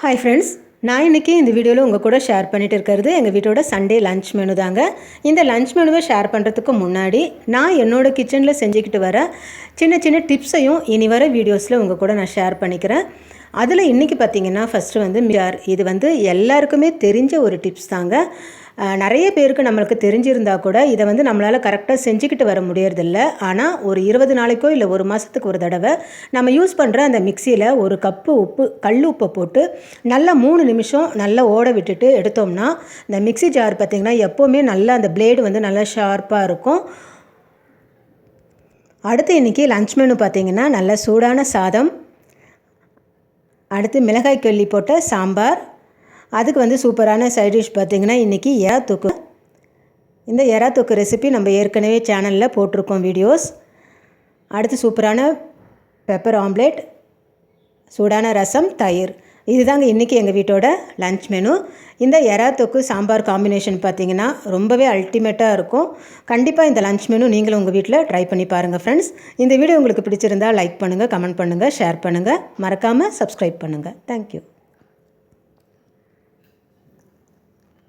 Hi friends, நான் இன்றைக்கி இந்த வீடியோவில் உங்கள் கூட ஷேர் பண்ணிகிட்டு இருக்கிறது எங்கள் வீட்டோட சண்டே லன்ச் மெனு தாங்க. இந்த லன்ச் மெனுவை ஷேர் பண்ணுறதுக்கு முன்னாடி நான் என்னோடய கிச்சனில் செஞ்சுக்கிட்டு வர சின்ன சின்ன டிப்ஸையும் இனி வர வீடியோஸில் உங்கள் கூட நான் ஷேர் பண்ணிக்கிறேன். அதில் இன்றைக்கி பார்த்திங்கன்னா ஃபஸ்ட்டு வந்து இது வந்து எல்லாருக்குமே தெரிஞ்ச ஒரு டிப்ஸ் தாங்க. நிறைய பேருக்கு நம்மளுக்கு தெரிஞ்சிருந்தால் கூட இதை வந்து நம்மளால் கரெக்டாக செஞ்சுக்கிட்டு வர முடியறதில்ல. ஆனால் ஒரு 20 நாளைக்கோ இல்லை ஒரு மாதத்துக்கு ஒரு தடவை நம்ம யூஸ் பண்ணுற அந்த மிக்சியில் ஒரு கப்பு உப்பு, கல் உப்பை போட்டு நல்லா 3 நிமிஷம் நல்லா ஓட விட்டுட்டு எடுத்தோம்னா இந்த மிக்சி ஜார் பார்த்திங்கன்னா எப்போவுமே நல்லா அந்த பிளேடு வந்து நல்லா ஷார்ப்பாக இருக்கும். அடுத்து இன்றைக்கி லன்ச் மெனு பார்த்திங்கன்னா நல்லா சூடான சாதம், அடுத்து மிளகாய் கிள்ளி போட்ட சாம்பார், அதுக்கு வந்து சூப்பரான சைட் டிஷ் பார்த்திங்கன்னா இன்றைக்கி எறா தொக்கு. இந்த எறா தொக்கு ரெசிபி நம்ம ஏற்கனவே சேனலில் போட்டிருக்கோம் வீடியோஸ். அடுத்து சூப்பரான பெப்பர் ஆம்லேட், சூடான ரசம், தயிர். இதுதாங்க இன்றைக்கி எங்கள் வீட்டோட லன்ச் மெனு. இந்த எறா தொக்கு சாம்பார் காம்பினேஷன் பார்த்திங்கன்னா ரொம்பவே அல்டிமேட்டாக இருக்கும். கண்டிப்பாக இந்த லன்ச் மெனு நீங்களும் உங்கள் வீட்டில் ட்ரை பண்ணி பாருங்கள் ஃப்ரெண்ட்ஸ். இந்த வீடியோ உங்களுக்கு பிடிச்சிருந்தால் லைக் பண்ணுங்கள், கமெண்ட் பண்ணுங்கள், ஷேர் பண்ணுங்கள், மறக்காமல் சப்ஸ்கிரைப் பண்ணுங்கள். தேங்க்யூ.